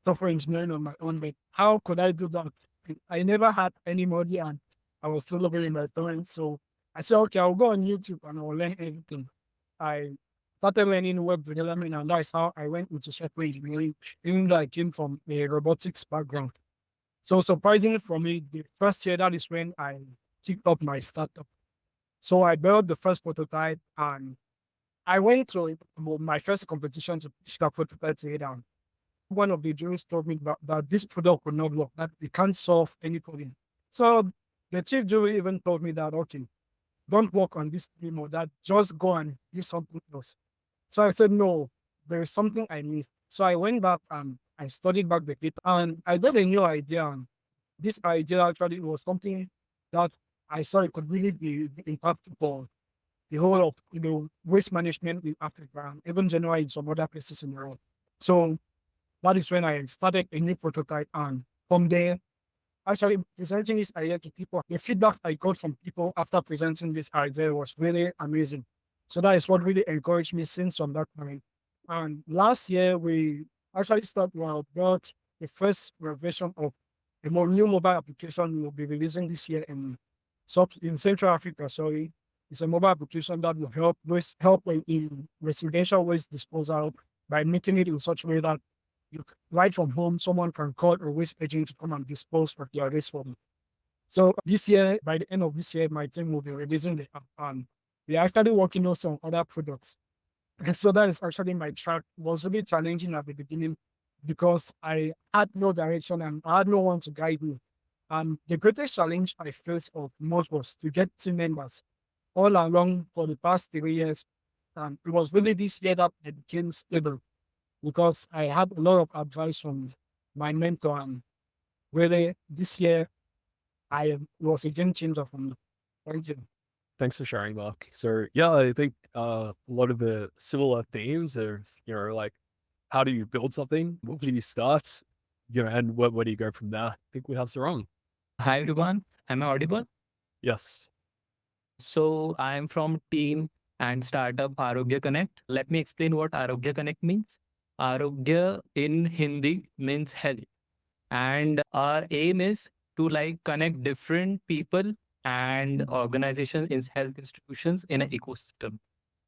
software engineering on my own. But how could I do that? I never had any money and I was still living in my parents. So I said, okay, I'll go on YouTube and I'll learn everything. I started learning web development, and that's how I went into software engineering, even though I came from a robotics background. So surprisingly for me, the first year, that is when I kicked up my startup. So I built the first prototype, and I went to my first competition to pitch that prototype to it down. One of the jurors told me that this product would not work, that we can't solve any problem. So the chief jury even told me that, okay, don't work on this anymore, that just go and do something else. So I said, no, there is something I need. So I went back and I studied back the data, and I got a new idea. And this idea actually was something that I saw it could really be impactful for the whole of waste management in Africa, and even generally in some other places in the world. So that is when I started a new prototype, and from there, actually presenting this idea to people, the feedback I got from people after presenting this idea was really amazing. So that is what really encouraged me since from that point. And last year, we actually built the first version of a more new mobile application we'll be releasing this year in Central Africa. Sorry, it's a mobile application that will help in residential waste disposal by making it in such a way that right from home, someone can call a waste agent to come and dispose of their waste for them. So this year, by the end of this year, my team will be releasing the app, and we are actually working on some other products. And so that is actually my track. It was really challenging at the beginning because I had no direction and I had no one to guide me. And the greatest challenge I faced of most was to get team members all along for the past 3 years. And it was really this year that I became stable, because I had a lot of advice from my mentor, and really this year I was a game changer from the origin. Thanks for sharing, Mark. So yeah, I think a lot of the similar themes are, like, how do you build something? Where do you start? And where do you go from there? I think we have Sarang. Hi everyone, am I audible? Yes. So I'm from team and startup Arogya Connect. Let me explain what Arogya Connect means. Arogya in Hindi means health, and our aim is to connect different people and organizations in health institutions in an ecosystem.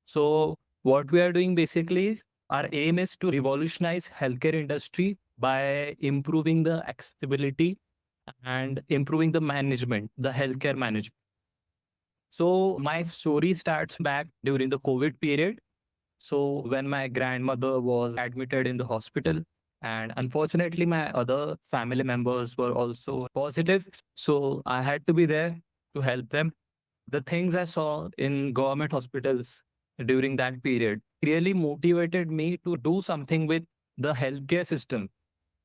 So what we are doing basically is, our aim is to revolutionize healthcare industry by improving the accessibility and improving the management, the healthcare management. So my story starts back during the COVID period. So when my grandmother was admitted in the hospital, and unfortunately my other family members were also positive, so I had to be there to help them. The things I saw in government hospitals during that period really motivated me to do something with the healthcare system.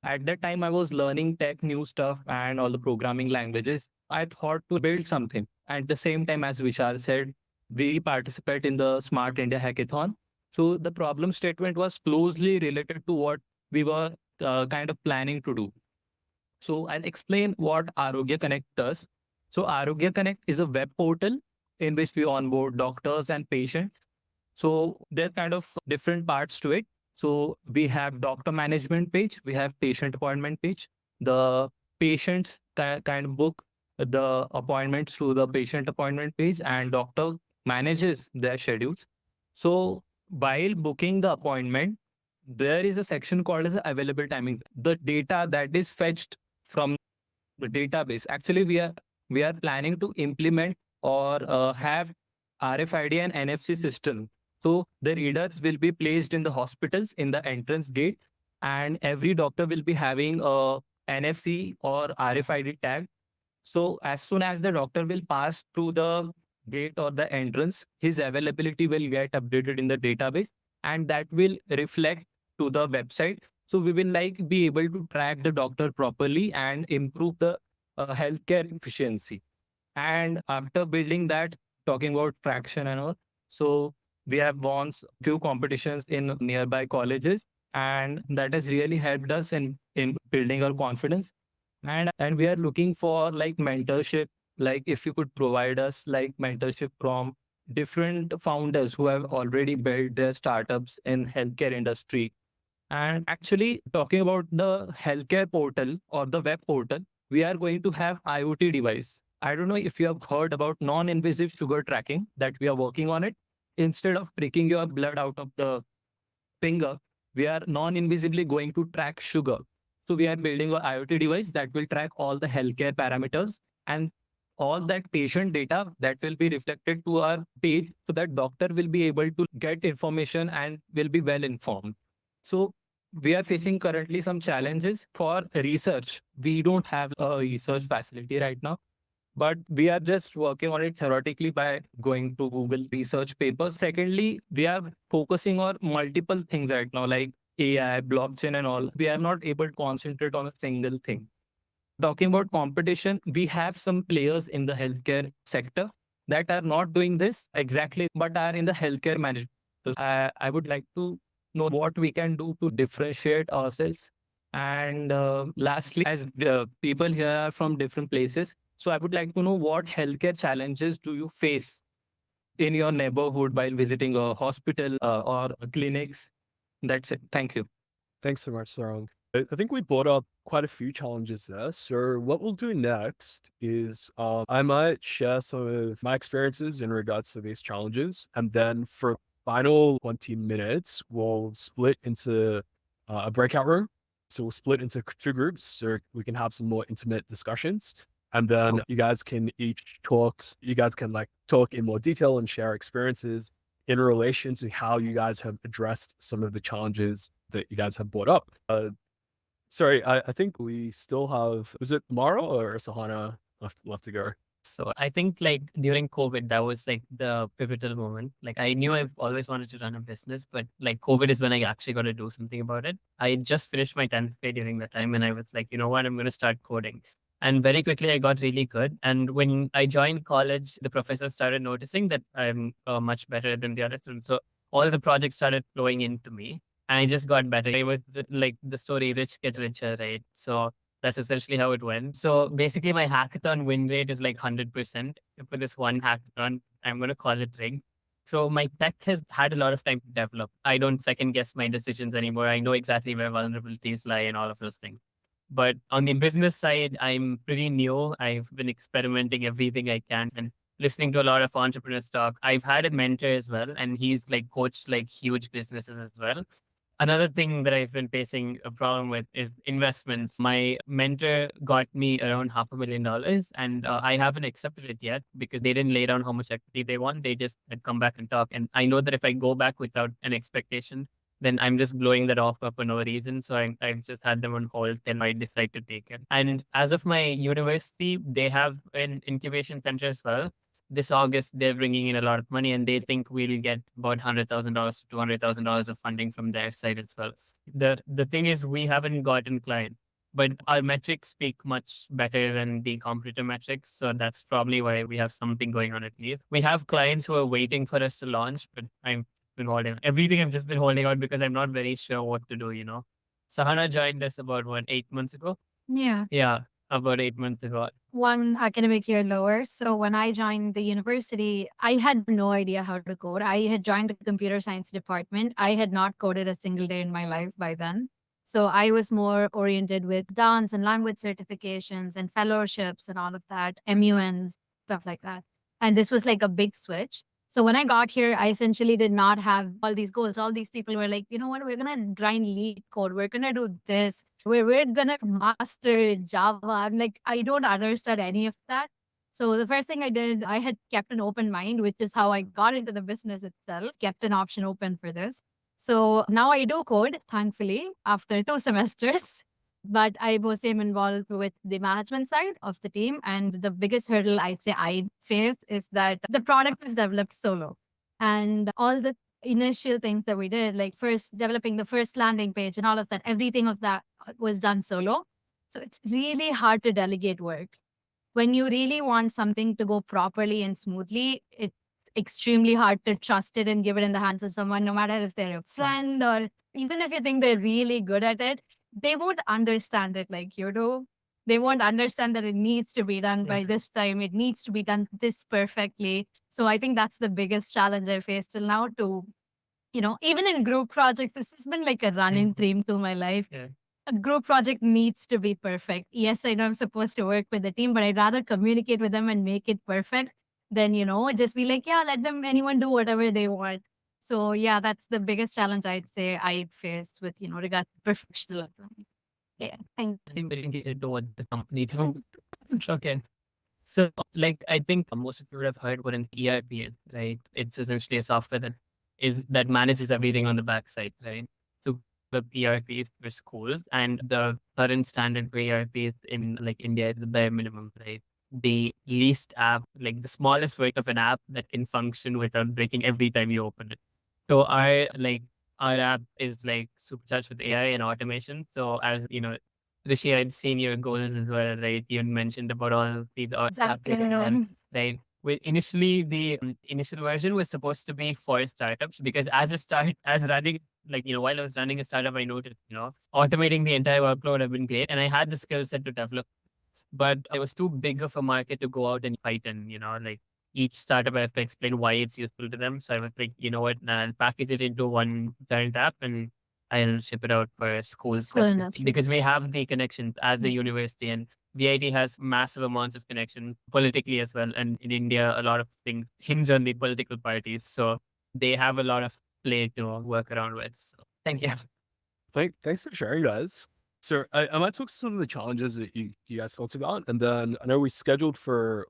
At that time, I was learning tech, new stuff, and all the programming languages. I thought to build something. At the same time, as Vishal said, we participate in the Smart India Hackathon. So the problem statement was closely related to what we were kind of planning to do. So I'll explain what Arogya Connect does. So Arogya Connect is a web portal in which we onboard doctors and patients. So there are kind of different parts to it. So we have doctor management page, we have patient appointment page. The patients kind of book the appointments through the patient appointment page, and doctor manages their schedules. So while booking the appointment, there is a section called as available timing. The data that is fetched from the database. Actually, we are planning to implement or have RFID and NFC system. So the readers will be placed in the hospitals in the entrance gate, and every doctor will be having a NFC or RFID tag. So as soon as the doctor will pass through the gate or the entrance, his availability will get updated in the database, and that will reflect to the website. So we will like be able to track the doctor properly and improve the healthcare efficiency. And after building that, talking about traction and all, so we have won few competitions in nearby colleges, and that has really helped us in building our confidence. And we are looking for like mentorship, like if you could provide us like mentorship from different founders who have already built their startups in healthcare industry. And actually talking about the healthcare portal or the web portal, we are going to have IoT device. I don't know if you have heard about non-invasive sugar tracking, that we are working on it. Instead of pricking your blood out of the finger, we are non-invisibly going to track sugar. So we are building an IoT device that will track all the healthcare parameters, and all that patient data that will be reflected to our page, so that doctor will be able to get information and will be well informed. So we are facing currently some challenges for research. We don't have a research facility right now, but we are just working on it theoretically by going to Google research papers. Secondly, we are focusing on multiple things right now, like AI, blockchain, and all. We are not able to concentrate on a single thing. Talking about competition, we have some players in the healthcare sector that are not doing this exactly, but are in the healthcare management. I would like to know what we can do to differentiate ourselves. And lastly, as people here are from different places, so I would like to know what healthcare challenges do you face in your neighborhood while visiting a hospital or clinics. That's it. Thank you. Thanks so much, Sarang. I think we brought up quite a few challenges there. So what we'll do next is I might share some of my experiences in regards to these challenges. And then for final 20 minutes, we'll split into a breakout room. So we'll split into two groups so we can have some more intimate discussions. And then you guys can each talk, talk in more detail and share experiences in relation to how you guys have addressed some of the challenges that you guys have brought up. Sorry, I think we still have, was it Mara or Sahana left to go? So I think like during COVID, that was like the pivotal moment. Like I knew I've always wanted to run a business, but like COVID is when I actually got to do something about it. I just finished my 10th grade during that time, and I was like, you know what, I'm going to start coding. And very quickly I got really good. And when I joined college, the professors started noticing that I'm much better than the other students. So all the projects started flowing into me, and I just got better. It was like the story, rich get richer, right? So that's essentially how it went. So basically my hackathon win rate is like 100%. For this one hackathon, I'm going to call it Ring. So my tech has had a lot of time to develop. I don't second guess my decisions anymore. I know exactly where vulnerabilities lie and all of those things. But on the business side, I'm pretty new. I've been experimenting everything I can and listening to a lot of entrepreneurs talk. I've had a mentor as well, and he's like coached like huge businesses as well. Another thing that I've been facing a problem with is investments. My mentor got me around $500,000, and I haven't accepted it yet because they didn't lay down how much equity they want. They just had come back and talk. And I know that if I go back without an expectation, then I'm just blowing that off for no reason. So I've just had them on hold till I decide to take it. And as of my university, they have an incubation center as well. This August, they're bringing in a lot of money, and they think we'll get about $100,000 to $200,000 of funding from their side as well. The thing is, we haven't gotten client, but our metrics speak much better than the competitor metrics. So that's probably why we have something going on at least. We have clients who are waiting for us to launch, but I've been holding everything. I've just been holding out because I'm not very sure what to do, Sahana joined us about 8 months ago. Yeah. Yeah. about 8 months ago. One academic year lower. So when I joined the university, I had no idea how to code. I had joined the computer science department. I had not coded a single day in my life by then. So I was more oriented with dance and language certifications and fellowships and all of that, MUNs, stuff like that. And this was like a big switch. So when I got here, I essentially did not have all these goals. All these people were like, you know what, we're going to grind lead code. We're going to do this. We're going to master Java. I'm like, I don't understand any of that. So the first thing I did, I had kept an open mind, which is how I got into the business itself, kept an option open for this. So now I do code, thankfully, after 2 semesters. But I mostly am involved with the management side of the team. And the biggest hurdle I'd say I faced is that the product was developed solo. And all the initial things that we did, like first developing the first landing page and all of that, everything of that was done solo. So it's really hard to delegate work. When you really want something to go properly and smoothly, it's extremely hard to trust it and give it in the hands of someone, no matter if they're a friend or even if you think they're really good at it, they won't understand it like you do. They won't understand that it needs to be done by this time. It needs to be done this perfectly. So I think that's the biggest challenge I faced till now to, even in group projects, this has been like a running theme through my life. Yeah. A group project needs to be perfect. Yes, I know I'm supposed to work with the team, but I'd rather communicate with them and make it perfect than, just be like, yeah, let anyone do whatever they want. So yeah, that's the biggest challenge I'd say I faced with, regard to professionalism. Yeah, thank I think we didn't get into what the company do. Okay. So I think most of you would have heard what an ERP is, right? It's essentially a software that manages everything on the backside, right? So the ERPs for schools and the current standard for ERPs in India is the bare minimum, right? The least app, the smallest version of an app that can function without breaking every time you open it. So our app is supercharged with AI and automation. So as Rishi, I'd seen your goals as well, right? You mentioned about all the Exactly. right? Initially, the initial version was supposed to be for startups because running, while I was running a startup, I noticed, automating the entire workload would have been great. And I had the skill set to develop, but it was too big of a market to go out and fight in, each startup I have to explain why it's useful to them. So I was like, you know what, I'll package it into one current app and I'll ship it out for schools because we have the connections as a university and VIT has massive amounts of connection politically as well. And in India, a lot of things hinge on the political parties. So they have a lot of play to work around with. So thank you. Thanks for sharing, guys. So I might talk some of the challenges that you guys talked about. And then I know we scheduled for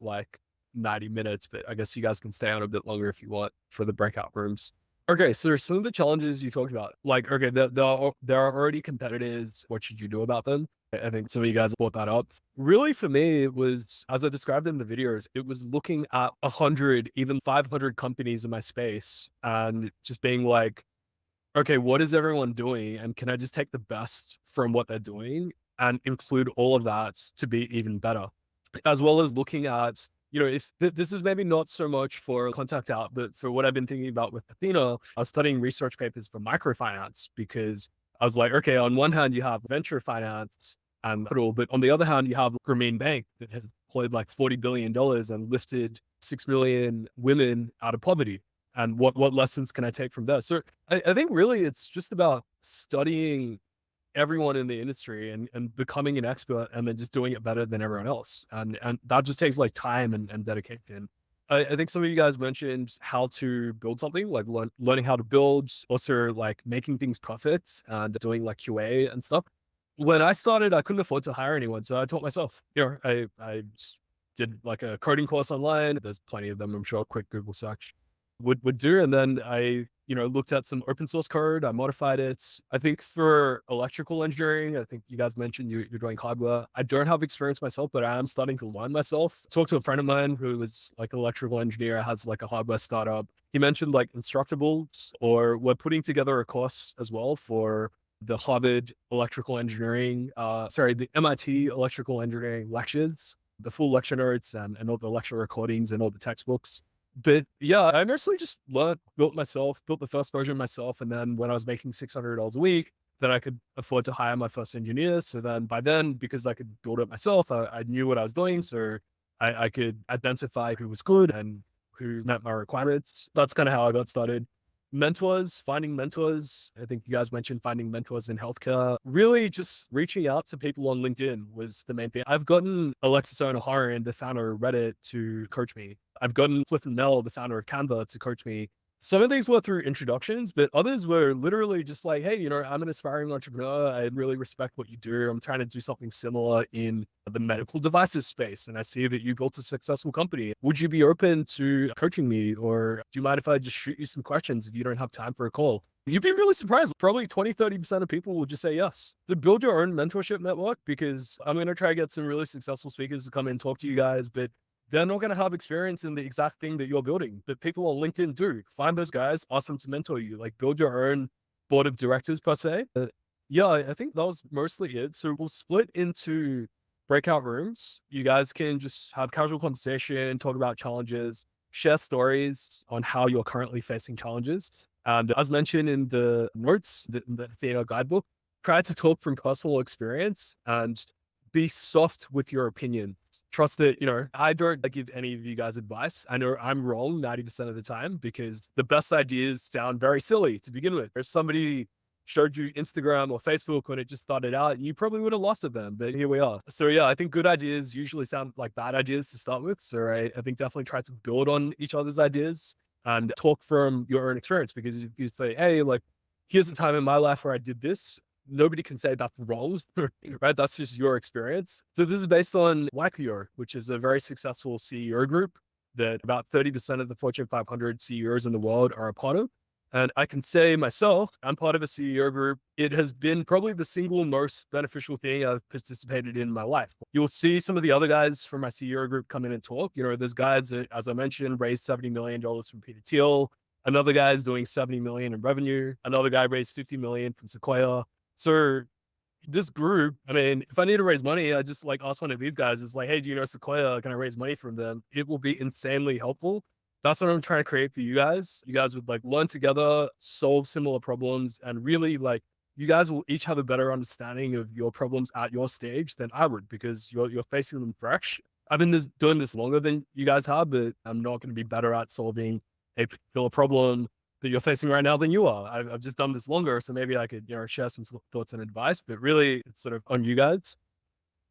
90 minutes, but I guess you guys can stay on a bit longer if you want for the breakout rooms. Okay, so there's some of the challenges you talked about. Okay, there are already competitors. What should you do about them? I think some of you guys brought that up. Really, for me, it was, as I described in the videos, it was looking at 100, even 500 companies in my space and just being like, okay, what is everyone doing? And can I just take the best from what they're doing and include all of that to be even better? As well as looking at, if this is maybe not so much for Contact Out, but for what I've been thinking about with Athena, I was studying research papers for microfinance because I was like, okay, on one hand, you have venture finance and capital, but on the other hand, you have Grameen Bank that has deployed $40 billion and lifted 6 million women out of poverty. And what lessons can I take from that? So I think really it's just about studying everyone in the industry and becoming an expert and then just doing it better than everyone else. And that just takes time and dedication. I think some of you guys mentioned how to build something, learning how to build, also making things perfect and doing QA and stuff. When I started, I couldn't afford to hire anyone. So I taught myself. I just did a coding course online. There's plenty of them, I'm sure. Quick Google search would do. And then I, looked at some open source code. I modified it. I think for electrical engineering, I think you guys mentioned you're doing hardware. I don't have experience myself, but I am starting to learn myself. Talked to a friend of mine who was an electrical engineer, has a hardware startup. He mentioned Instructables, or we're putting together a course as well for the Harvard electrical engineering, the MIT electrical engineering lectures, the full lecture notes and all the lecture recordings and all the textbooks. But yeah, I mostly just built the first version myself. And then when I was making $600 a week, then I could afford to hire my first engineer. So then by then, because I could build it myself, I knew what I was doing. So I could identify who was good and who met my requirements. That's kind of how I got started. Mentors, finding mentors. I think you guys mentioned finding mentors in healthcare. Really just reaching out to people on LinkedIn was the main thing. I've gotten Alexis O'Hara, the founder of Reddit, to coach me. I've gotten Cliff and Mel, the founder of Canva, to coach me. Some of these were through introductions, but others were literally just like, hey, I'm an aspiring entrepreneur. I really respect what you do. I'm trying to do something similar in the medical devices space. And I see that you built a successful company. Would you be open to coaching me? Or do you mind if I just shoot you some questions if you don't have time for a call? You'd be really surprised. Probably 20-30% of people will just say yes. So build your own mentorship network, because I'm going to try to get some really successful speakers to come in and talk to you guys, but they're not going to have experience in the exact thing that you're building, but people on LinkedIn do. Find those guys, ask them to mentor you, like build your own board of directors per se. Yeah, I think that was mostly it. So we'll split into breakout rooms. You guys can just have casual conversation, talk about challenges, share stories on how you're currently facing challenges. And as mentioned in the notes, the Athena guidebook, try to talk from personal experience and be soft with your opinion. Trust that, I don't give any of you guys advice. I know I'm wrong 90% of the time, because the best ideas sound very silly to begin with. If somebody showed you Instagram or Facebook when it just started out, you probably would have laughed at them, but here we are. So yeah, I think good ideas usually sound like bad ideas to start with. So I think definitely try to build on each other's ideas and talk from your own experience, because if you say, hey, like, here's a time in my life where I did this, nobody can say that's wrong, right? That's just your experience. So this is based on Wackier, which is a very successful CEO group that about 30% of the Fortune 500 CEOs in the world are a part of. And I can say myself, I'm part of a CEO group. It has been probably the single most beneficial thing I've participated in my life. You'll see some of the other guys from my CEO group come in and talk. There's guys that, as I mentioned, raised $70 million from Peter Thiel. Another guy is doing 70 million in revenue. Another guy raised 50 million from Sequoia. So this group, I mean, if I need to raise money, I just ask one of these guys. It's like, hey, do you know Sequoia? Can I raise money from them? It will be insanely helpful. That's what I'm trying to create for you guys. You guys would learn together, solve similar problems, and really you guys will each have a better understanding of your problems at your stage than I would, because you're facing them fresh. I've been doing this longer than you guys have, but I'm not going to be better at solving a particular problem that you're facing right now than you are. I've just done this longer, so maybe I could share some thoughts and advice, but really it's sort of on you guys.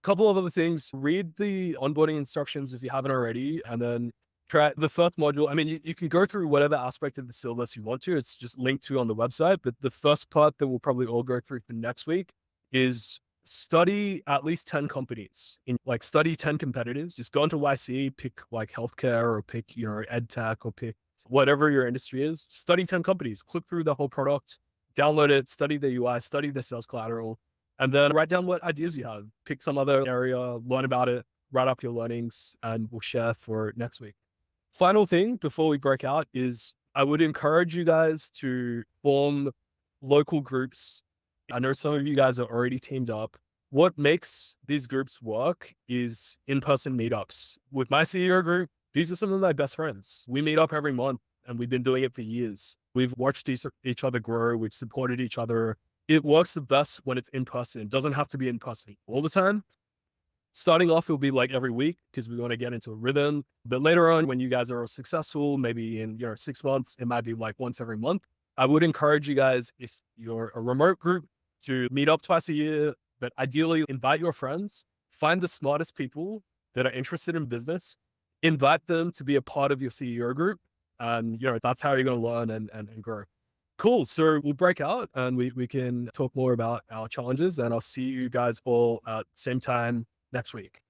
Couple of other things: read the onboarding instructions if you haven't already, and then try the first module. I mean, you can go through whatever aspect of the syllabus you want to. It's just linked to on the website, but the first part that we'll probably all go through for next week is study at least 10 companies. Study 10 competitors. Just go into YC, pick healthcare, or pick ed tech, or pick whatever your industry is. Study 10 companies, click through the whole product, download it, study the UI, study the sales collateral, and then write down what ideas you have. Pick some other area, learn about it, write up your learnings, and we'll share for next week. Final thing before we break out is I would encourage you guys to form local groups. I know some of you guys are already teamed up. What makes these groups work is in-person meetups. With my CEO group, these are some of my best friends. We meet up every month, and we've been doing it for years. We've watched each other grow. We've supported each other. It works the best when it's in person. It doesn't have to be in person all the time. Starting off, it'll be every week, because we want to get into a rhythm. But later on, when you guys are successful, maybe in 6 months, it might be once every month. I would encourage you guys, if you're a remote group, to meet up twice a year, but ideally invite your friends. Find the smartest people that are interested in business. Invite them to be a part of your CEO group. And that's how you're going to learn and grow. Cool. So we'll break out and we can talk more about our challenges, and I'll see you guys all at the same time next week.